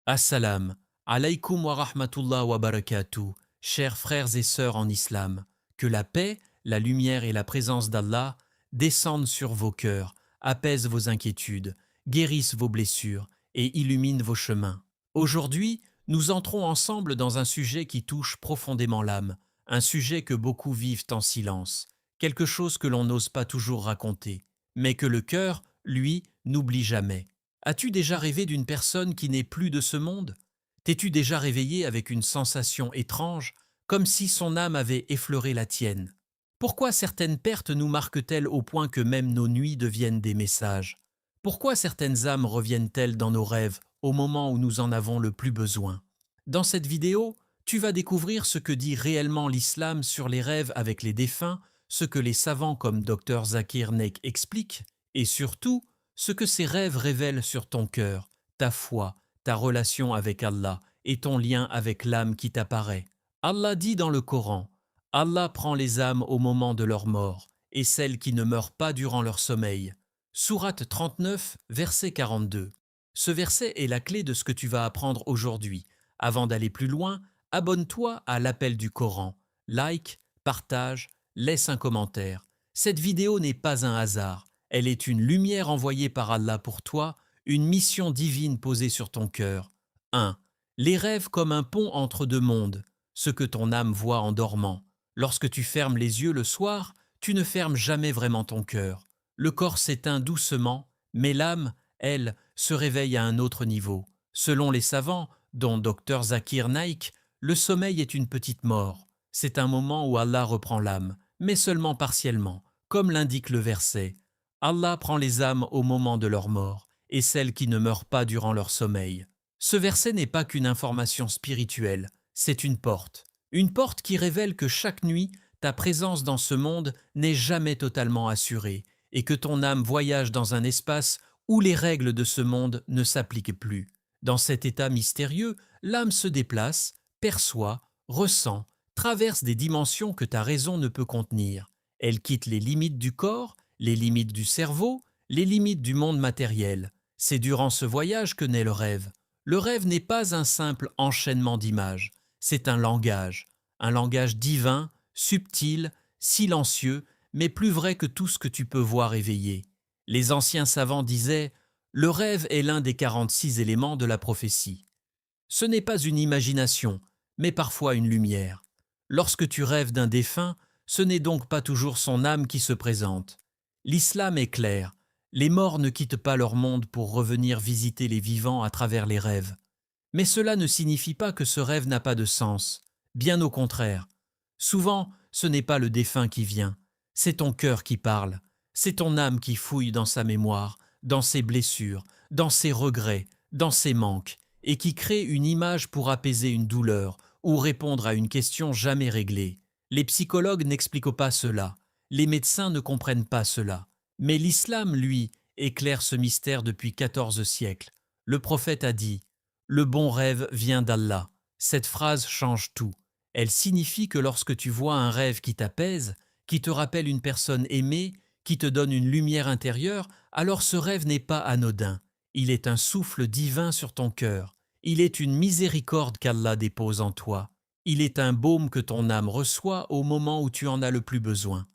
Assalam, alaykoum wa rahmatullah wa barakatuh, chers frères et sœurs en islam, que la paix, la lumière et la présence d'Allah descendent sur vos cœurs, apaisent vos inquiétudes, guérissent vos blessures et illuminent vos chemins. Aujourd'hui, nous entrons ensemble dans un sujet qui touche profondément l'âme, un sujet que beaucoup vivent en silence, quelque chose que l'on n'ose pas toujours raconter, mais que le cœur, lui, n'oublie jamais. As-tu déjà rêvé d'une personne qui n'est plus de ce monde? T'es-tu déjà réveillé avec une sensation étrange, comme si son âme avait effleuré la tienne? Pourquoi certaines pertes nous marquent-elles au point que même nos nuits deviennent des messages? Pourquoi certaines âmes reviennent-elles dans nos rêves au moment où nous en avons le plus besoin? Dans cette vidéo, tu vas découvrir ce que dit réellement l'islam sur les rêves avec les défunts, ce que les savants comme Dr Zakir Naik expliquent, et surtout, ce que ces rêves révèlent sur ton cœur, ta foi, ta relation avec Allah et ton lien avec l'âme qui t'apparaît. Allah dit dans le Coran, Allah prend les âmes au moment de leur mort et celles qui ne meurent pas durant leur sommeil. Sourate 39, verset 42. Ce verset est la clé de ce que tu vas apprendre aujourd'hui. Avant d'aller plus loin, abonne-toi à l'appel du Coran. Like, partage, laisse un commentaire. Cette vidéo n'est pas un hasard. Elle est une lumière envoyée par Allah pour toi, une mission divine posée sur ton cœur. 1. Les rêves comme un pont entre deux mondes, ce que ton âme voit en dormant. Lorsque tu fermes les yeux le soir, tu ne fermes jamais vraiment ton cœur. Le corps s'éteint doucement, mais l'âme, elle, se réveille à un autre niveau. Selon les savants, dont Dr Zakir Naik, le sommeil est une petite mort. C'est un moment où Allah reprend l'âme, mais seulement partiellement, comme l'indique le verset. Allah prend les âmes au moment de leur mort, et celles qui ne meurent pas durant leur sommeil. Ce verset n'est pas qu'une information spirituelle, c'est une porte qui révèle que chaque nuit, ta présence dans ce monde n'est jamais totalement assurée, et que ton âme voyage dans un espace où les règles de ce monde ne s'appliquent plus. Dans cet état mystérieux, l'âme se déplace, perçoit, ressent, traverse des dimensions que ta raison ne peut contenir. Elle quitte les limites du corps, les limites du cerveau, les limites du monde matériel. C'est durant ce voyage que naît le rêve. Le rêve n'est pas un simple enchaînement d'images, c'est un langage divin, subtil, silencieux, mais plus vrai que tout ce que tu peux voir éveillé. Les anciens savants disaient « Le rêve est l'un des 46 éléments de la prophétie ». Ce n'est pas une imagination, mais parfois une lumière. Lorsque tu rêves d'un défunt, ce n'est donc pas toujours son âme qui se présente. L'islam est clair, les morts ne quittent pas leur monde pour revenir visiter les vivants à travers les rêves. Mais cela ne signifie pas que ce rêve n'a pas de sens, bien au contraire. Souvent, ce n'est pas le défunt qui vient, c'est ton cœur qui parle, c'est ton âme qui fouille dans sa mémoire, dans ses blessures, dans ses regrets, dans ses manques, et qui crée une image pour apaiser une douleur ou répondre à une question jamais réglée. Les psychologues n'expliquent pas cela, les médecins ne comprennent pas cela. Mais l'islam, lui, éclaire ce mystère depuis 14 siècles. Le prophète a dit « Le bon rêve vient d'Allah ». Cette phrase change tout. Elle signifie que lorsque tu vois un rêve qui t'apaise, qui te rappelle une personne aimée, qui te donne une lumière intérieure, alors ce rêve n'est pas anodin. Il est un souffle divin sur ton cœur. Il est une miséricorde qu'Allah dépose en toi. Il est un baume que ton âme reçoit au moment où tu en as le plus besoin.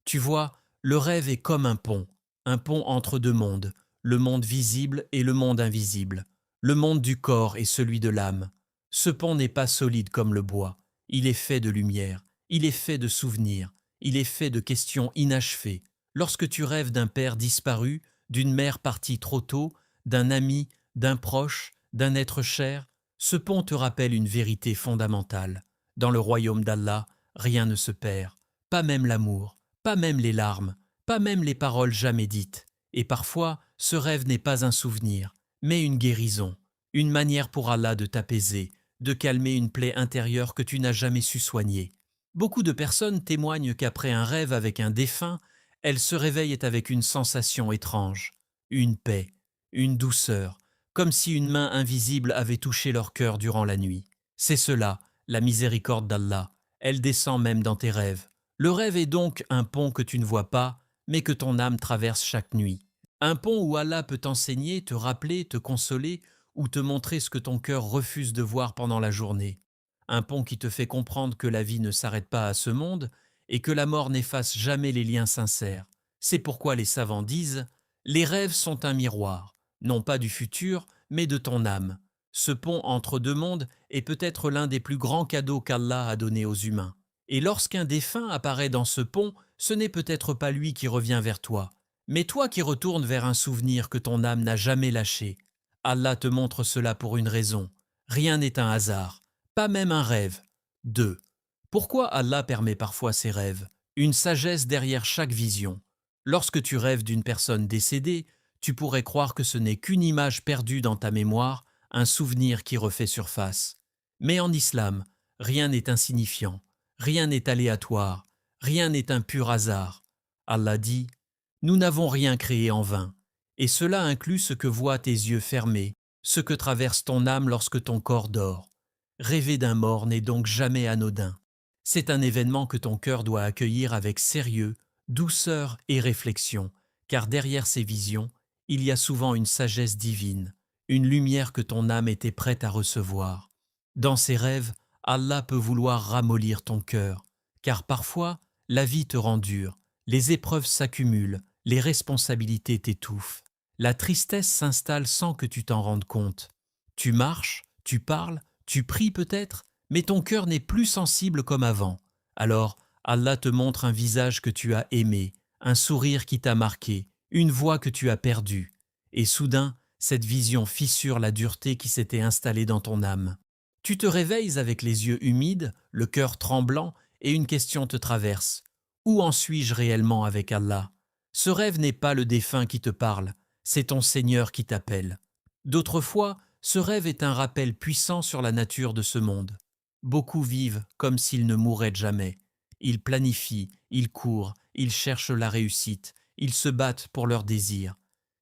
Tu vois, le rêve est comme un pont entre deux mondes, le monde visible et le monde invisible, le monde du corps et celui de l'âme. Ce pont n'est pas solide comme le bois, il est fait de lumière, il est fait de souvenirs, il est fait de questions inachevées. Lorsque tu rêves d'un père disparu, d'une mère partie trop tôt, d'un ami, d'un proche, d'un être cher, ce pont te rappelle une vérité fondamentale. Dans le royaume d'Allah, rien ne se perd, pas même l'amour, pas même les larmes, pas même les paroles jamais dites. Et parfois, ce rêve n'est pas un souvenir, mais une guérison, une manière pour Allah de t'apaiser, de calmer une plaie intérieure que tu n'as jamais su soigner. Beaucoup de personnes témoignent qu'après un rêve avec un défunt, elles se réveillent avec une sensation étrange, une paix, une douceur, comme si une main invisible avait touché leur cœur durant la nuit. C'est cela, la miséricorde d'Allah. Elle descend même dans tes rêves. Le rêve est donc un pont que tu ne vois pas, mais que ton âme traverse chaque nuit. Un pont où Allah peut t'enseigner, te rappeler, te consoler, ou te montrer ce que ton cœur refuse de voir pendant la journée. Un pont qui te fait comprendre que la vie ne s'arrête pas à ce monde et que la mort n'efface jamais les liens sincères. C'est pourquoi les savants disent « Les rêves sont un miroir, non pas du futur, mais de ton âme. » Ce pont entre deux mondes est peut-être l'un des plus grands cadeaux qu'Allah a donnés aux humains. Et lorsqu'un défunt apparaît dans ce pont, ce n'est peut-être pas lui qui revient vers toi, mais toi qui retournes vers un souvenir que ton âme n'a jamais lâché. Allah te montre cela pour une raison. Rien n'est un hasard, pas même un rêve. 2. Pourquoi Allah permet parfois ces rêves? Une sagesse derrière chaque vision. Lorsque tu rêves d'une personne décédée, tu pourrais croire que ce n'est qu'une image perdue dans ta mémoire, un souvenir qui refait surface. Mais en islam, rien n'est insignifiant, rien n'est aléatoire, rien n'est un pur hasard. Allah dit « Nous n'avons rien créé en vain ». Et cela inclut ce que voient tes yeux fermés, ce que traverse ton âme lorsque ton corps dort. Rêver d'un mort n'est donc jamais anodin. C'est un événement que ton cœur doit accueillir avec sérieux, douceur et réflexion, car derrière ces visions, il y a souvent une sagesse divine, une lumière que ton âme était prête à recevoir. Dans ces rêves, Allah peut vouloir ramollir ton cœur, car parfois, la vie te rend dur, les épreuves s'accumulent, les responsabilités t'étouffent. La tristesse s'installe sans que tu t'en rendes compte. Tu marches, tu parles, tu pries peut-être, mais ton cœur n'est plus sensible comme avant. Alors, Allah te montre un visage que tu as aimé, un sourire qui t'a marqué, une voix que tu as perdue. Et soudain, cette vision fissure la dureté qui s'était installée dans ton âme. Tu te réveilles avec les yeux humides, le cœur tremblant, et une question te traverse. Où en suis-je réellement avec Allah? Ce rêve n'est pas le défunt qui te parle, c'est ton Seigneur qui t'appelle. D'autres fois, ce rêve est un rappel puissant sur la nature de ce monde. Beaucoup vivent comme s'ils ne mourraient jamais. Ils planifient, ils courent, ils cherchent la réussite, ils se battent pour leurs désirs.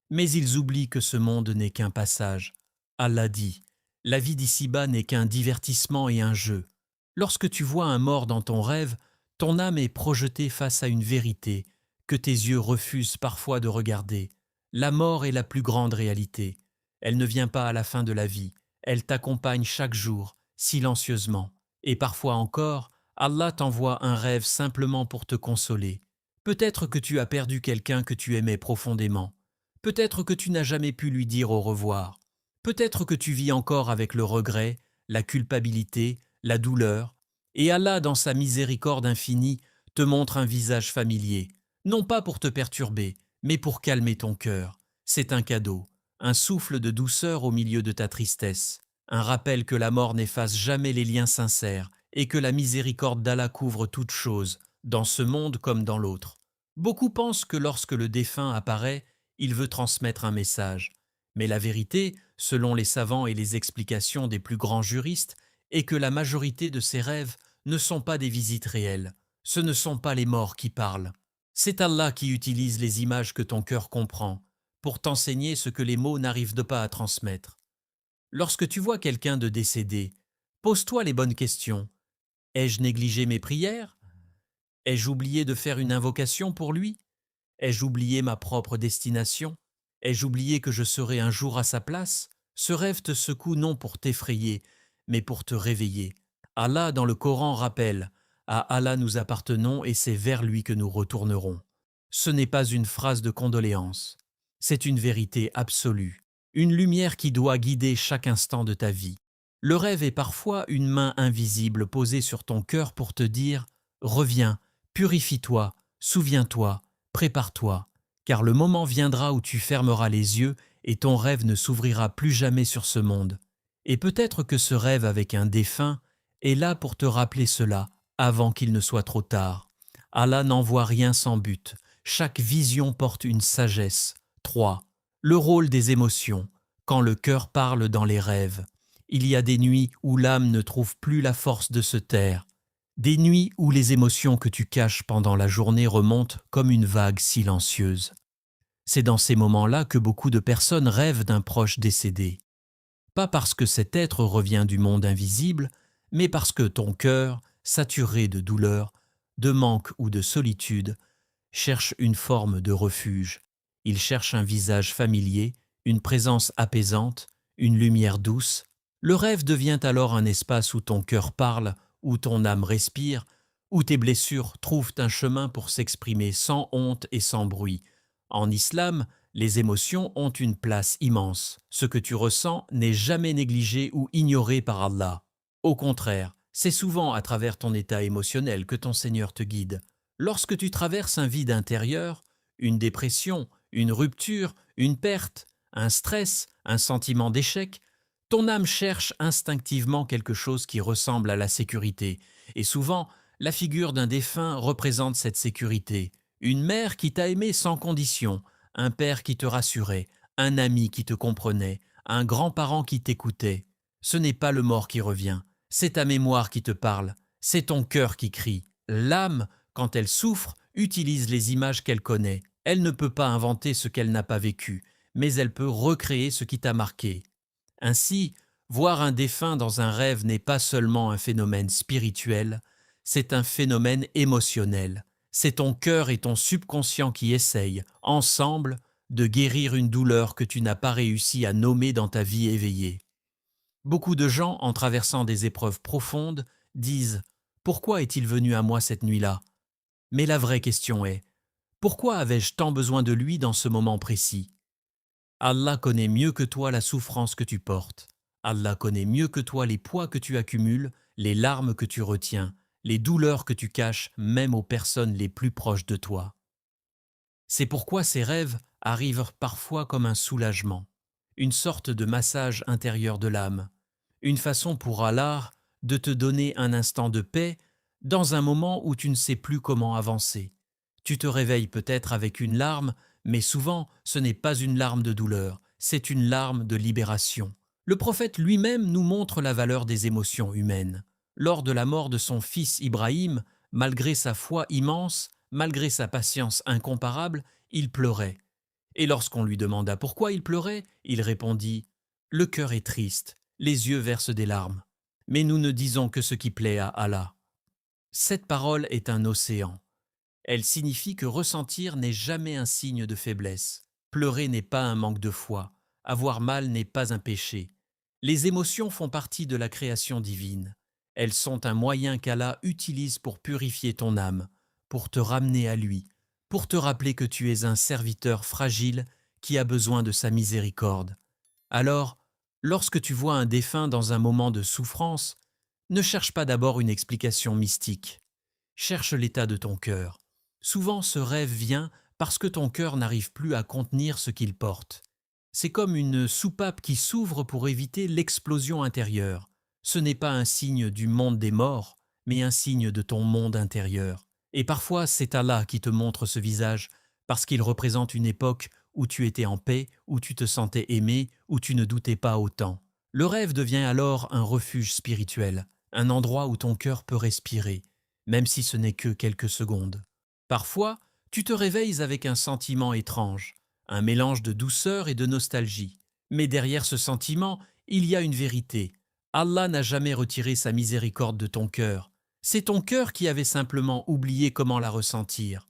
Mais ils oublient que ce monde n'est qu'un passage. Allah dit, la vie d'ici-bas n'est qu'un divertissement et un jeu. Lorsque tu vois un mort dans ton rêve, ton âme est projetée face à une vérité que tes yeux refusent parfois de regarder. La mort est la plus grande réalité. Elle ne vient pas à la fin de la vie, elle t'accompagne chaque jour, silencieusement. Et parfois encore, Allah t'envoie un rêve simplement pour te consoler. Peut-être que tu as perdu quelqu'un que tu aimais profondément. Peut-être que tu n'as jamais pu lui dire au revoir. Peut-être que tu vis encore avec le regret, la culpabilité, la douleur. Et Allah, dans sa miséricorde infinie, te montre un visage familier, non pas pour te perturber, mais pour calmer ton cœur. C'est un cadeau, un souffle de douceur au milieu de ta tristesse, un rappel que la mort n'efface jamais les liens sincères et que la miséricorde d'Allah couvre toute chose, dans ce monde comme dans l'autre. Beaucoup pensent que lorsque le défunt apparaît, il veut transmettre un message. Mais la vérité, selon les savants et les explications des plus grands juristes, est que la majorité de ces rêves ne sont pas des visites réelles. Ce ne sont pas les morts qui parlent. C'est Allah qui utilise les images que ton cœur comprend pour t'enseigner ce que les mots n'arrivent pas à transmettre. Lorsque tu vois quelqu'un de décédé, pose-toi les bonnes questions. Ai-je négligé mes prières? Ai-je oublié de faire une invocation pour lui? Ai-je oublié ma propre destination? Ai-je oublié que je serai un jour à sa place? Ce rêve te secoue non pour t'effrayer, mais pour te réveiller. Allah dans le Coran rappelle « À Allah nous appartenons et c'est vers lui que nous retournerons ». Ce n'est pas une phrase de condoléance, c'est une vérité absolue, une lumière qui doit guider chaque instant de ta vie. Le rêve est parfois une main invisible posée sur ton cœur pour te dire « Reviens, purifie-toi, souviens-toi, prépare-toi ». Car le moment viendra où tu fermeras les yeux et ton rêve ne s'ouvrira plus jamais sur ce monde. Et peut-être que ce rêve avec un défunt est là pour te rappeler cela avant qu'il ne soit trop tard. Allah n'envoie rien sans but. Chaque vision porte une sagesse. 3. Le rôle des émotions. Quand le cœur parle dans les rêves. Il y a des nuits où l'âme ne trouve plus la force de se taire. Des nuits où les émotions que tu caches pendant la journée remontent comme une vague silencieuse. C'est dans ces moments-là que beaucoup de personnes rêvent d'un proche décédé. Pas parce que cet être revient du monde invisible, mais parce que ton cœur, saturé de douleur, de manque ou de solitude, cherche une forme de refuge. Il cherche un visage familier, une présence apaisante, une lumière douce. Le rêve devient alors un espace où ton cœur parle, où ton âme respire, où tes blessures trouvent un chemin pour s'exprimer sans honte et sans bruit. En islam, les émotions ont une place immense. Ce que tu ressens n'est jamais négligé ou ignoré par Allah. Au contraire, c'est souvent à travers ton état émotionnel que ton Seigneur te guide. Lorsque tu traverses un vide intérieur, une dépression, une rupture, une perte, un stress, un sentiment d'échec, ton âme cherche instinctivement quelque chose qui ressemble à la sécurité, et souvent, la figure d'un défunt représente cette sécurité. Une mère qui t'a aimé sans condition, un père qui te rassurait, un ami qui te comprenait, un grand-parent qui t'écoutait. Ce n'est pas le mort qui revient, c'est ta mémoire qui te parle, c'est ton cœur qui crie. L'âme, quand elle souffre, utilise les images qu'elle connaît. Elle ne peut pas inventer ce qu'elle n'a pas vécu, mais elle peut recréer ce qui t'a marqué. Ainsi, voir un défunt dans un rêve n'est pas seulement un phénomène spirituel, c'est un phénomène émotionnel. C'est ton cœur et ton subconscient qui essayent, ensemble, de guérir une douleur que tu n'as pas réussi à nommer dans ta vie éveillée. Beaucoup de gens, en traversant des épreuves profondes, disent « Pourquoi est-il venu à moi cette nuit-là » Mais la vraie question est « Pourquoi avais-je tant besoin de lui dans ce moment précis ?» Allah connaît mieux que toi la souffrance que tu portes. Allah connaît mieux que toi les poids que tu accumules, les larmes que tu retiens, les douleurs que tu caches même aux personnes les plus proches de toi. C'est pourquoi ces rêves arrivent parfois comme un soulagement, une sorte de massage intérieur de l'âme, une façon pour Allah de te donner un instant de paix dans un moment où tu ne sais plus comment avancer. Tu te réveilles peut-être avec une larme, mais souvent ce n'est pas une larme de douleur, c'est une larme de libération. Le prophète lui-même nous montre la valeur des émotions humaines. Lors de la mort de son fils Ibrahim, malgré sa foi immense, malgré sa patience incomparable, il pleurait. Et lorsqu'on lui demanda pourquoi il pleurait, il répondit « Le cœur est triste, les yeux versent des larmes. Mais nous ne disons que ce qui plaît à Allah. » Cette parole est un océan. Elle signifie que ressentir n'est jamais un signe de faiblesse. Pleurer n'est pas un manque de foi. Avoir mal n'est pas un péché. Les émotions font partie de la création divine. Elles sont un moyen qu'Allah utilise pour purifier ton âme, pour te ramener à lui, pour te rappeler que tu es un serviteur fragile qui a besoin de sa miséricorde. Alors, lorsque tu vois un défunt dans un moment de souffrance, ne cherche pas d'abord une explication mystique. Cherche l'état de ton cœur. Souvent ce rêve vient parce que ton cœur n'arrive plus à contenir ce qu'il porte. C'est comme une soupape qui s'ouvre pour éviter l'explosion intérieure. Ce n'est pas un signe du monde des morts, mais un signe de ton monde intérieur. Et parfois c'est Allah qui te montre ce visage, parce qu'il représente une époque où tu étais en paix, où tu te sentais aimé, où tu ne doutais pas autant. Le rêve devient alors un refuge spirituel, un endroit où ton cœur peut respirer, même si ce n'est que quelques secondes. Parfois, tu te réveilles avec un sentiment étrange, un mélange de douceur et de nostalgie. Mais derrière ce sentiment, il y a une vérité. Allah n'a jamais retiré sa miséricorde de ton cœur. C'est ton cœur qui avait simplement oublié comment la ressentir.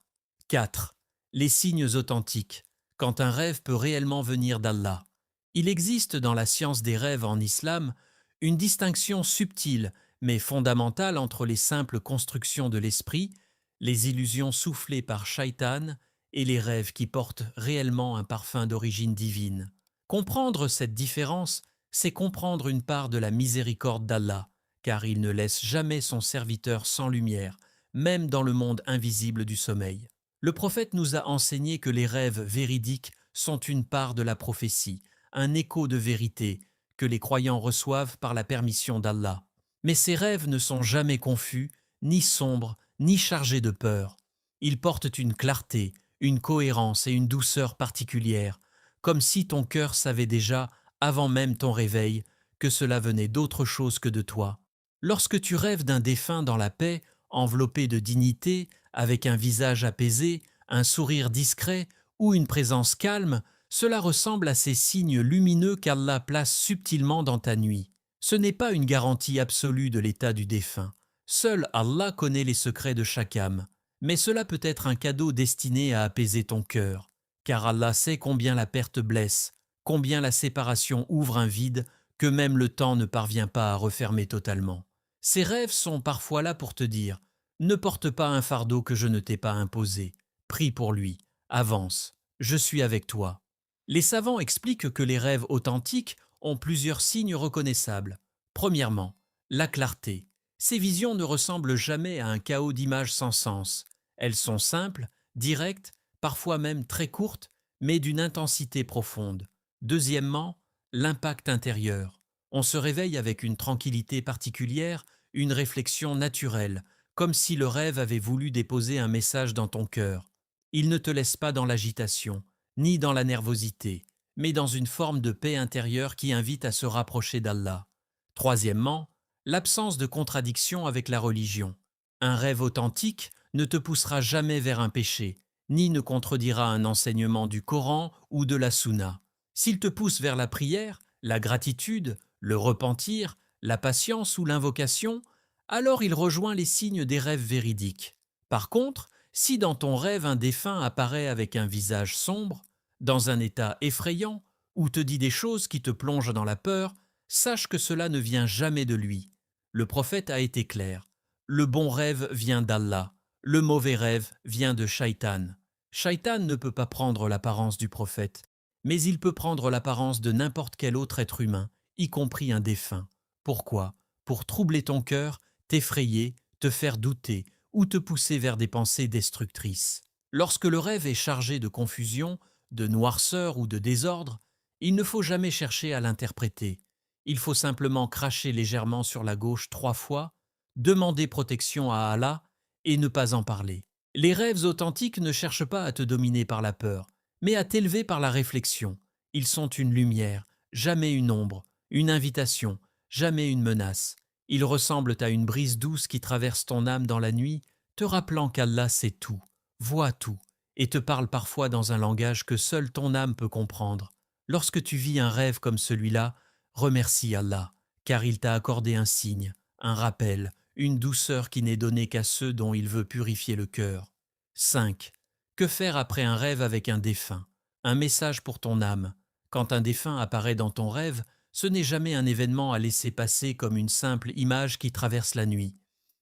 4. Les signes authentiques. Quand un rêve peut réellement venir d'Allah. Il existe dans la science des rêves en islam une distinction subtile mais fondamentale entre les simples constructions de l'esprit, les illusions soufflées par Shaitan et les rêves qui portent réellement un parfum d'origine divine. Comprendre cette différence, c'est comprendre une part de la miséricorde d'Allah, car il ne laisse jamais son serviteur sans lumière, même dans le monde invisible du sommeil. Le prophète nous a enseigné que les rêves véridiques sont une part de la prophétie, un écho de vérité que les croyants reçoivent par la permission d'Allah. Mais ces rêves ne sont jamais confus, ni sombres, ni chargés de peur. Ils portent une clarté, une cohérence et une douceur particulières, comme si ton cœur savait déjà, avant même ton réveil, que cela venait d'autre chose que de toi. Lorsque tu rêves d'un défunt dans la paix, enveloppé de dignité, avec un visage apaisé, un sourire discret ou une présence calme, cela ressemble à ces signes lumineux qu'Allah place subtilement dans ta nuit. Ce n'est pas une garantie absolue de l'état du défunt. Seul Allah connaît les secrets de chaque âme. Mais cela peut être un cadeau destiné à apaiser ton cœur. Car Allah sait combien la perte blesse, combien la séparation ouvre un vide que même le temps ne parvient pas à refermer totalement. Ces rêves sont parfois là pour te dire « Ne porte pas un fardeau que je ne t'ai pas imposé. Prie pour lui. Avance. Je suis avec toi. » Les savants expliquent que les rêves authentiques ont plusieurs signes reconnaissables. Premièrement, la clarté. Ces visions ne ressemblent jamais à un chaos d'images sans sens. Elles sont simples, directes, parfois même très courtes, mais d'une intensité profonde. Deuxièmement, l'impact intérieur. On se réveille avec une tranquillité particulière, une réflexion naturelle, comme si le rêve avait voulu déposer un message dans ton cœur. Il ne te laisse pas dans l'agitation, ni dans la nervosité, mais dans une forme de paix intérieure qui invite à se rapprocher d'Allah. Troisièmement, l'absence de contradiction avec la religion. Un rêve authentique ne te poussera jamais vers un péché, ni ne contredira un enseignement du Coran ou de la Sunna. S'il te pousse vers la prière, la gratitude, le repentir, la patience ou l'invocation, alors il rejoint les signes des rêves véridiques. Par contre, si dans ton rêve un défunt apparaît avec un visage sombre, dans un état effrayant, ou te dit des choses qui te plongent dans la peur, sache que cela ne vient jamais de lui. Le prophète a été clair. Le bon rêve vient d'Allah, le mauvais rêve vient de Shaitan. Shaitan ne peut pas prendre l'apparence du prophète, mais il peut prendre l'apparence de n'importe quel autre être humain, y compris un défunt. Pourquoi? Pour troubler ton cœur, t'effrayer, te faire douter ou te pousser vers des pensées destructrices. Lorsque le rêve est chargé de confusion, de noirceur ou de désordre, il ne faut jamais chercher à l'interpréter. Il faut simplement cracher légèrement sur la gauche 3 fois, demander protection à Allah et ne pas en parler. Les rêves authentiques ne cherchent pas à te dominer par la peur, mais à t'élever par la réflexion. Ils sont une lumière, jamais une ombre, une invitation, jamais une menace. Ils ressemblent à une brise douce qui traverse ton âme dans la nuit, te rappelant qu'Allah sait tout, voit tout, et te parle parfois dans un langage que seule ton âme peut comprendre. Lorsque tu vis un rêve comme celui-là, remercie Allah, car il t'a accordé un signe, un rappel, une douceur qui n'est donnée qu'à ceux dont il veut purifier le cœur. 5. Que faire après un rêve avec un défunt? Un message pour ton âme. Quand un défunt apparaît dans ton rêve, ce n'est jamais un événement à laisser passer comme une simple image qui traverse la nuit.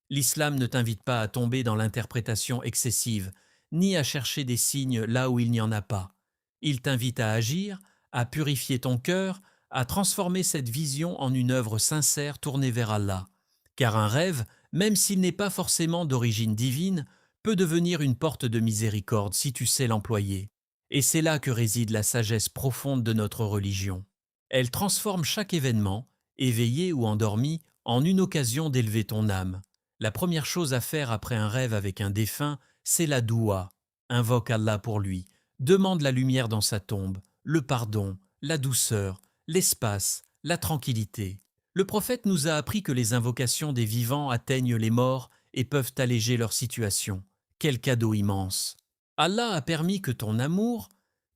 L'islam ne t'invite pas à tomber dans l'interprétation excessive, ni à chercher des signes là où il n'y en a pas. Il t'invite à agir, à purifier ton cœur, à transformer cette vision en une œuvre sincère tournée vers Allah. Car un rêve, même s'il n'est pas forcément d'origine divine, peut devenir une porte de miséricorde si tu sais l'employer. Et c'est là que réside la sagesse profonde de notre religion. Elle transforme chaque événement, éveillé ou endormi, en une occasion d'élever ton âme. La première chose à faire après un rêve avec un défunt, c'est la doua. Invoque Allah pour lui, demande la lumière dans sa tombe, le pardon, la douceur, l'espace, la tranquillité. Le prophète nous a appris que les invocations des vivants atteignent les morts et peuvent alléger leur situation. Quel cadeau immense! Allah a permis que ton amour,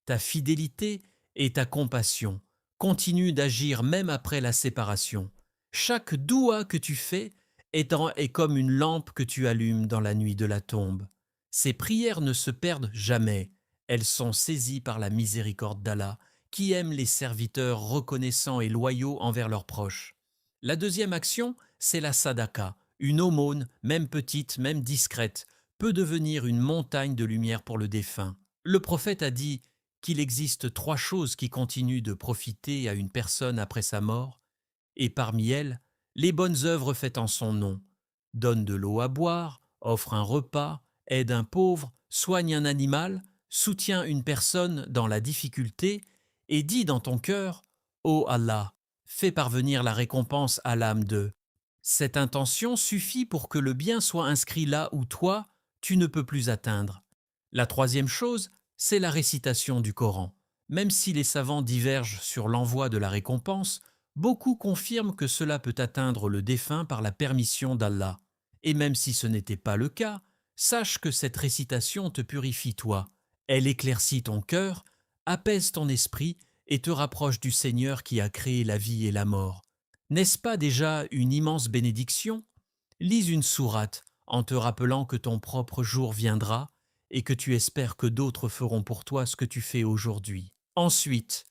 ta fidélité et ta compassion continuent d'agir même après la séparation. Chaque doua que tu fais est comme une lampe que tu allumes dans la nuit de la tombe. Ces prières ne se perdent jamais. Elles sont saisies par la miséricorde d'Allah, qui aime les serviteurs reconnaissants et loyaux envers leurs proches. La deuxième action, c'est la sadaka. Une aumône, même petite, même discrète, peut devenir une montagne de lumière pour le défunt. Le prophète a dit qu'il existe 3 choses qui continuent de profiter à une personne après sa mort, et parmi elles, les bonnes œuvres faites en son nom. Donne de l'eau à boire, offre un repas, aide un pauvre, soigne un animal, soutient une personne dans la difficulté et dis dans ton cœur « Ô Allah, fais parvenir la récompense à l'âme de… » Cette intention suffit pour que le bien soit inscrit là où toi, tu ne peux plus atteindre. La troisième chose, c'est la récitation du Coran. Même si les savants divergent sur l'envoi de la récompense, beaucoup confirment que cela peut atteindre le défunt par la permission d'Allah. Et même si ce n'était pas le cas, sache que cette récitation te purifie toi. Elle éclaircit ton cœur, apaise ton esprit et te rapproche du Seigneur qui a créé la vie et la mort. N'est-ce pas déjà une immense bénédiction? Lis une sourate en te rappelant que ton propre jour viendra et que tu espères que d'autres feront pour toi ce que tu fais aujourd'hui. Ensuite,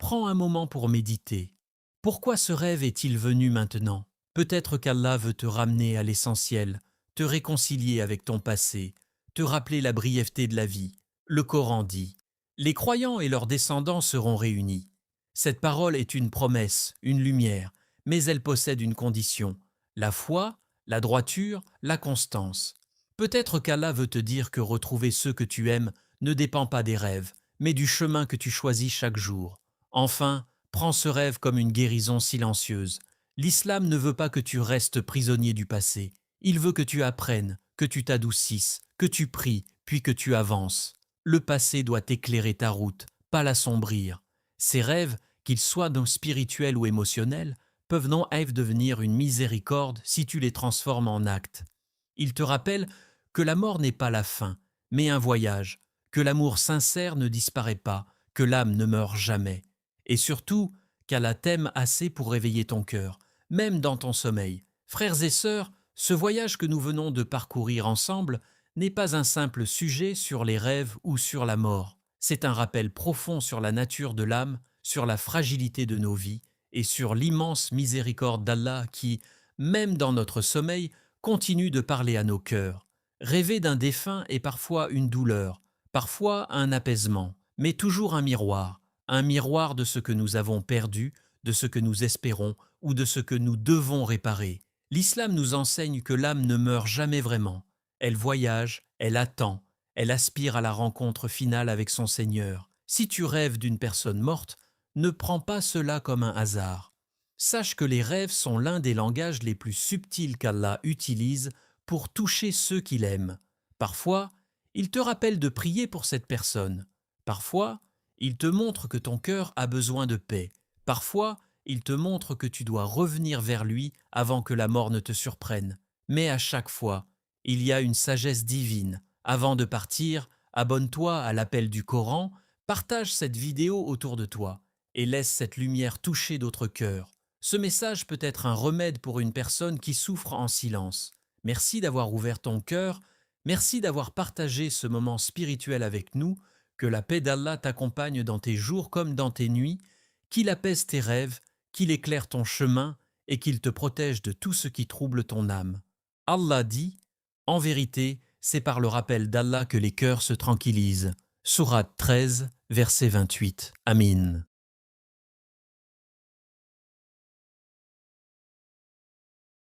Prends un moment pour méditer. Pourquoi ce rêve est-il venu maintenant? Peut-être qu'Allah veut te ramener à l'essentiel, te réconcilier avec ton passé, te rappeler la brièveté de la vie. Le Coran dit: les croyants et leurs descendants seront réunis. Cette parole est une promesse, une lumière, mais elle possède une condition: la foi, la droiture, la constance. Peut-être qu'Allah veut te dire que retrouver ceux que tu aimes ne dépend pas des rêves, mais du chemin que tu choisis chaque jour. Enfin, prends ce rêve comme une guérison silencieuse. L'islam ne veut pas que tu restes prisonnier du passé. Il veut que tu apprennes, que tu t'adoucisses, que tu pries, puis que tu avances. Le passé doit éclairer ta route, pas l'assombrir. Ces rêves, qu'ils soient donc spirituels ou émotionnels, peuvent non devenir une miséricorde si tu les transformes en actes. Ils te rappellent que la mort n'est pas la fin, mais un voyage, que l'amour sincère ne disparaît pas, que l'âme ne meurt jamais. Et surtout, qu'Allah t'aime assez pour réveiller ton cœur, même dans ton sommeil. Frères et sœurs, ce voyage que nous venons de parcourir ensemble n'est pas un simple sujet sur les rêves ou sur la mort. C'est un rappel profond sur la nature de l'âme, sur la fragilité de nos vies et sur l'immense miséricorde d'Allah qui, même dans notre sommeil, continue de parler à nos cœurs. Rêver d'un défunt est parfois une douleur, parfois un apaisement, mais toujours un miroir de ce que nous avons perdu, de ce que nous espérons ou de ce que nous devons réparer. L'islam nous enseigne que l'âme ne meurt jamais vraiment. Elle voyage, elle attend, elle aspire à la rencontre finale avec son Seigneur. Si tu rêves d'une personne morte, ne prends pas cela comme un hasard. Sache que les rêves sont l'un des langages les plus subtils qu'Allah utilise pour toucher ceux qu'il aime. Parfois, il te rappelle de prier pour cette personne. Parfois, il te montre que ton cœur a besoin de paix. Parfois, il te montre que tu dois revenir vers lui avant que la mort ne te surprenne. Mais à chaque fois, il y a une sagesse divine. Avant de partir, abonne-toi à l'appel du Coran, partage cette vidéo autour de toi et laisse cette lumière toucher d'autres cœurs. Ce message peut être un remède pour une personne qui souffre en silence. Merci d'avoir ouvert ton cœur, merci d'avoir partagé ce moment spirituel avec nous. Que la paix d'Allah t'accompagne dans tes jours comme dans tes nuits, qu'il apaise tes rêves, qu'il éclaire ton chemin et qu'il te protège de tout ce qui trouble ton âme. Allah dit: en vérité, c'est par le rappel d'Allah que les cœurs se tranquillisent. Sourate 13, verset 28. Amin.